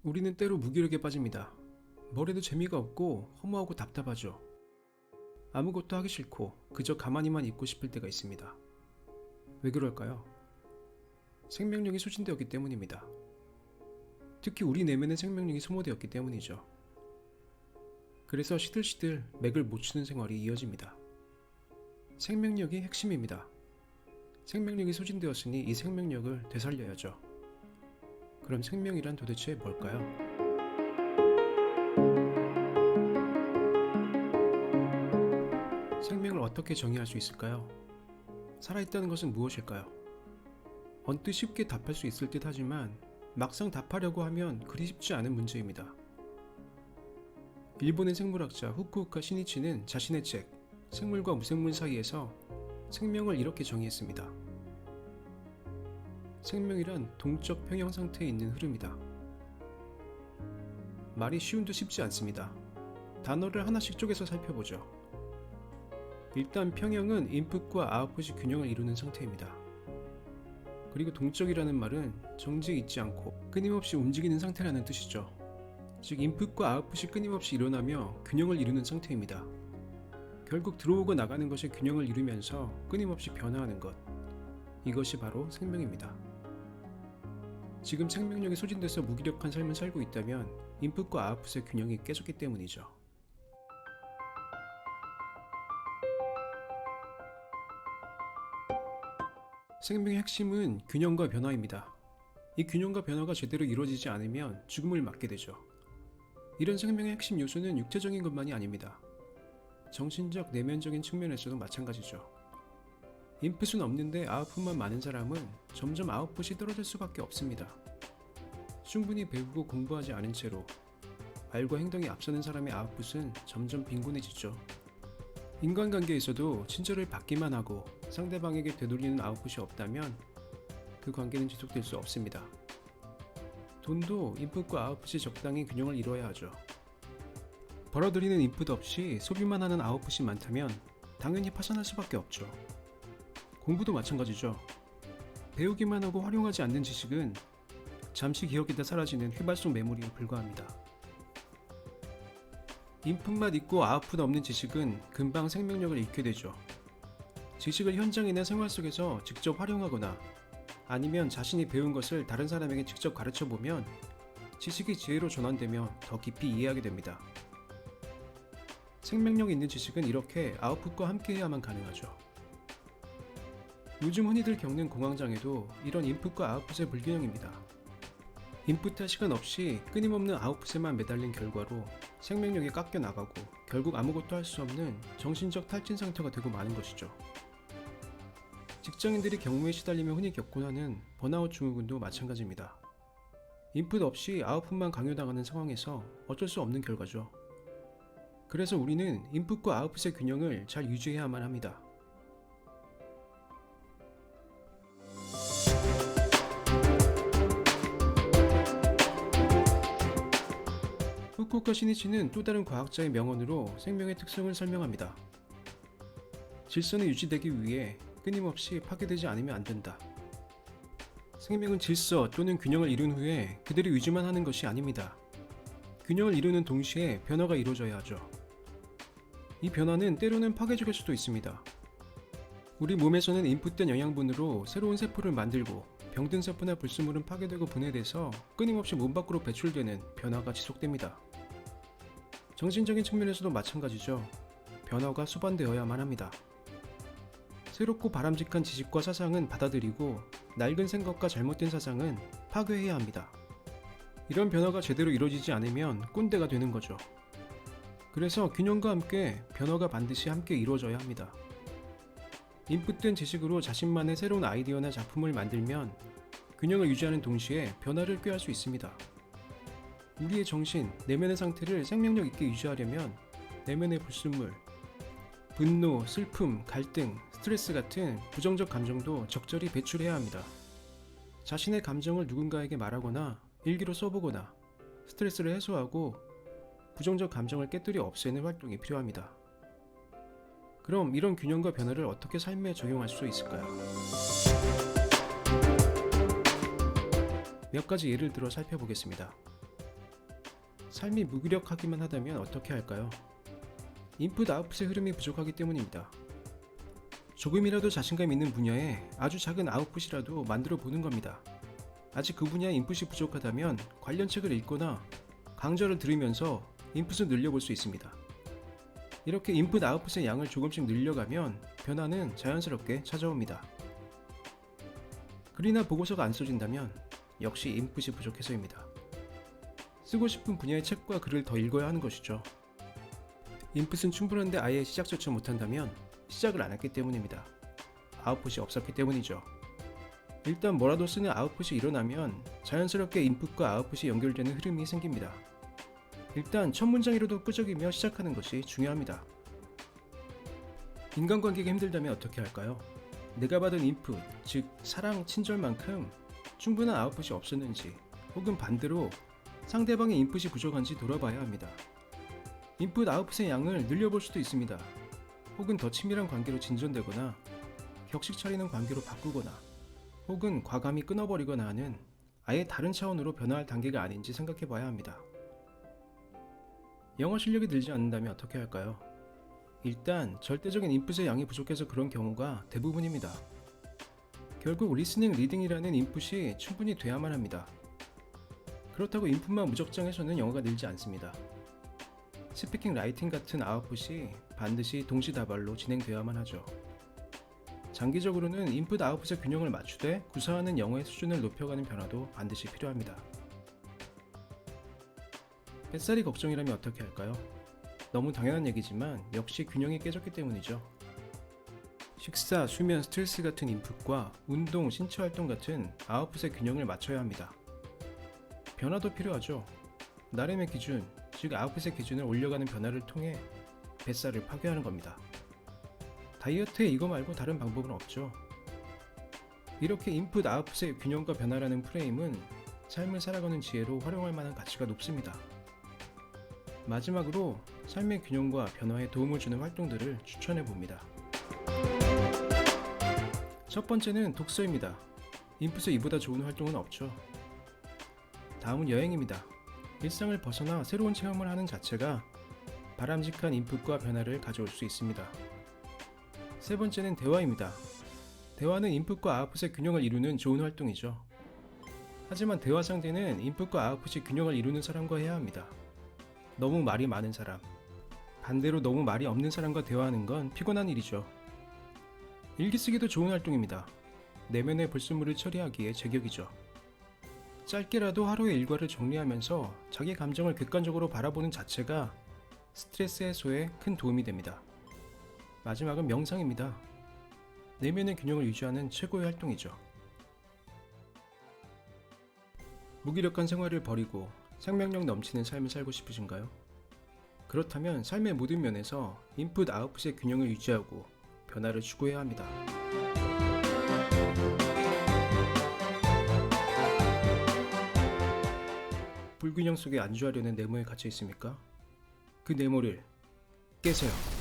우리는 때로 무기력에 빠집니다. 뭘 해도 재미가 없고 허무하고 답답하죠. 아무것도 하기 싫고 그저 가만히만 있고 싶을 때가 있습니다. 왜 그럴까요? 생명력이 소진되었기 때문입니다. 특히 우리 내면의 생명력이 소모되었기 때문이죠. 그래서 시들시들 맥을 못 추는 생활이 이어집니다. 생명력이 핵심입니다. 생명력이 소진되었으니 이 생명력을 되살려야죠. 그럼 생명이란 도대체 뭘까요? 생명을 어떻게 정의할 수 있을까요? 살아있다는 것은 무엇일까요? 언뜻 쉽게 답할 수 있을 듯 하지만 막상 답하려고 하면 그리 쉽지 않은 문제입니다. 일본의 생물학자 후쿠오카 시니치는 자신의 책 생물과 무생물 사이에서 생명을 이렇게 정의했습니다. 생명이란 동적 평형 상태에 있는 흐름이다. 말이 쉬운 듯 쉽지 않습니다. 단어를 하나씩 쪼개서 살펴보죠. 일단 평형은 인풋과 아웃풋이 균형을 이루는 상태입니다. 그리고 동적이라는 말은 정지에 있지 않고 끊임없이 움직이는 상태라는 뜻이죠. 즉 인풋과 아웃풋이 끊임없이 일어나며 균형을 이루는 상태입니다. 결국 들어오고 나가는 것이 균형을 이루면서 끊임없이 변화하는 것, 이것이 바로 생명입니다. 지금 생명력이 소진돼서 무기력한 삶을 살고 있다면 인풋과 아웃풋의 균형이 깨졌기 때문이죠. 생명의 핵심은 균형과 변화입니다. 이 균형과 변화가 제대로 이루어지지 않으면 죽음을 맞게 되죠. 이런 생명의 핵심 요소는 육체적인 것만이 아닙니다. 정신적, 내면적인 측면에서도 마찬가지죠. 인풋은 없는데 아웃풋만 많은 사람은 점점 아웃풋이 떨어질 수밖에 없습니다. 충분히 배우고 공부하지 않은 채로 말과 행동이 앞서는 사람의 아웃풋은 점점 빈곤해지죠. 인간관계에서도 친절을 받기만 하고 상대방에게 되돌리는 아웃풋이 없다면 그 관계는 지속될 수 없습니다. 돈도 인풋과 아웃풋이 적당히 균형을 이루어야 하죠. 벌어들이는 인풋 없이 소비만 하는 아웃풋이 많다면 당연히 파산할 수밖에 없죠. 공부도 마찬가지죠. 배우기만 하고 활용하지 않는 지식은 잠시 기억에다 사라지는 휘발 속 메모리에 불과합니다. 인풋만 있고 아웃풋 없는 지식은 금방 생명력을 잃게 되죠. 지식을 현장이나 생활 속에서 직접 활용하거나 아니면 자신이 배운 것을 다른 사람에게 직접 가르쳐보면 지식이 지혜로 전환되며 더 깊이 이해하게 됩니다. 생명력 있는 지식은 이렇게 아웃풋과 함께해야만 가능하죠. 요즘 흔히들 겪는 공황장애도 이런 인풋과 아웃풋의 불균형입니다. 인풋할 시간 없이 끊임없는 아웃풋에만 매달린 결과로 생명력이 깎여 나가고 결국 아무것도 할 수 없는 정신적 탈진 상태가 되고 마는 것이죠. 직장인들이 경무에 시달리며 흔히 겪곤 하는 번아웃 증후군도 마찬가지입니다. 인풋 없이 아웃풋만 강요당하는 상황에서 어쩔 수 없는 결과죠. 그래서 우리는 인풋과 아웃풋의 균형을 잘 유지해야만 합니다. 후쿠오카 시니치는 또 다른 과학자의 명언으로 생명의 특성을 설명합니다. 질서는 유지되기 위해 끊임없이 파괴되지 않으면 안 된다. 생명은 질서 또는 균형을 이룬 후에 그대로 유지만 하는 것이 아닙니다. 균형을 이루는 동시에 변화가 이루어져야 하죠. 이 변화는 때로는 파괴적일 수도 있습니다. 우리 몸에서는 인풋된 영양분으로 새로운 세포를 만들고 병든 세포나 불순물은 파괴되고 분해돼서 끊임없이 몸 밖으로 배출되는 변화가 지속됩니다. 정신적인 측면에서도 마찬가지죠. 변화가 수반되어야만 합니다. 새롭고 바람직한 지식과 사상은 받아들이고 낡은 생각과 잘못된 사상은 파괴해야 합니다. 이런 변화가 제대로 이루어지지 않으면 꼰대가 되는 거죠. 그래서 균형과 함께 변화가 반드시 함께 이루어져야 합니다. 인풋된 지식으로 자신만의 새로운 아이디어나 작품을 만들면 균형을 유지하는 동시에 변화를 꾀할 수 있습니다. 우리의 정신, 내면의 상태를 생명력 있게 유지하려면 내면의 불순물, 분노, 슬픔, 갈등, 스트레스 같은 부정적 감정도 적절히 배출해야 합니다. 자신의 감정을 누군가에게 말하거나 일기로 써보거나 스트레스를 해소하고 부정적 감정을 깨뜨려 없애는 활동이 필요합니다. 그럼 이런 균형과 변화를 어떻게 삶에 적용할 수 있을까요? 몇 가지 예를 들어 살펴보겠습니다. 삶이 무기력하기만 하다면 어떻게 할까요? 인풋 아웃풋의 흐름이 부족하기 때문입니다. 조금이라도 자신감 있는 분야에 아주 작은 아웃풋이라도 만들어 보는 겁니다. 아직 그 분야에 인풋이 부족하다면 관련 책을 읽거나 강좌를 들으면서 인풋을 늘려볼 수 있습니다. 이렇게 인풋 아웃풋의 양을 조금씩 늘려가면 변화는 자연스럽게 찾아옵니다. 글이나 보고서가 안 써진다면 역시 인풋이 부족해서입니다. 쓰고 싶은 분야의 책과 글을 더 읽어야 하는 것이죠. 인풋은 충분한데 아예 시작조차 못한다면 시작을 안 했기 때문입니다. 아웃풋이 없었기 때문이죠. 일단 뭐라도 쓰는 아웃풋이 일어나면 자연스럽게 인풋과 아웃풋이 연결되는 흐름이 생깁니다. 일단 첫 문장이라도 끄적이며 시작하는 것이 중요합니다. 인간관계가 힘들다면 어떻게 할까요? 내가 받은 인풋, 즉 사랑, 친절만큼 충분한 아웃풋이 없었는지 혹은 반대로 상대방의 인풋이 부족한지 돌아봐야 합니다. 인풋 아웃풋의 양을 늘려볼 수도 있습니다. 혹은 더 친밀한 관계로 진전되거나 격식 차리는 관계로 바꾸거나 혹은 과감히 끊어버리거나 하는 아예 다른 차원으로 변화할 단계가 아닌지 생각해 봐야 합니다. 영어 실력이 늘지 않는다면 어떻게 할까요? 일단 절대적인 인풋의 양이 부족해서 그런 경우가 대부분입니다. 결국 리스닝, 리딩이라는 인풋이 충분히 돼야만 합니다. 그렇다고 인풋만 무적장해서는 영어가 늘지 않습니다. 스피킹, 라이팅 같은 아웃풋이 반드시 동시다발로 진행되어야만 하죠. 장기적으로는 인풋 아웃풋의 균형을 맞추되 구사하는 영어의 수준을 높여가는 변화도 반드시 필요합니다. 뱃살이 걱정이라면 어떻게 할까요? 너무 당연한 얘기지만 역시 균형이 깨졌기 때문이죠. 식사, 수면, 스트레스 같은 인풋과 운동, 신체 활동 같은 아웃풋의 균형을 맞춰야 합니다. 변화도 필요하죠. 나름의 기준, 즉 아웃풋의 기준을 올려가는 변화를 통해 뱃살을 파괴하는 겁니다. 다이어트에 이거 말고 다른 방법은 없죠. 이렇게 인풋 아웃풋의 균형과 변화라는 프레임은 삶을 살아가는 지혜로 활용할 만한 가치가 높습니다. 마지막으로 삶의 균형과 변화에 도움을 주는 활동들을 추천해 봅니다. 첫 번째는 독서입니다. 인풋에 이보다 좋은 활동은 없죠. 다음은 여행입니다. 일상을 벗어나 새로운 체험을 하는 자체가 바람직한 인풋과 변화를 가져올 수 있습니다. 세 번째는 대화입니다. 대화는 인풋과 아웃풋의 균형을 이루는 좋은 활동이죠. 하지만 대화 상대는 인풋과 아웃풋이 균형을 이루는 사람과 해야 합니다. 너무 말이 많은 사람, 반대로 너무 말이 없는 사람과 대화하는 건 피곤한 일이죠. 일기 쓰기도 좋은 활동입니다. 내면의 불순물을 처리하기에 제격이죠. 짧게라도 하루의 일과를 정리하면서 자기 감정을 객관적으로 바라보는 자체가 스트레스 해소에 큰 도움이 됩니다. 마지막은 명상입니다. 내면의 균형을 유지하는 최고의 활동이죠. 무기력한 생활을 버리고 생명력 넘치는 삶을 살고 싶으신가요? 그렇다면 삶의 모든 면에서 인풋 아웃풋의 균형을 유지하고 변화를 추구해야 합니다. 불균형 속에 안주하려는 네모에 갇혀 있습니까? 그 네모를 깨세요.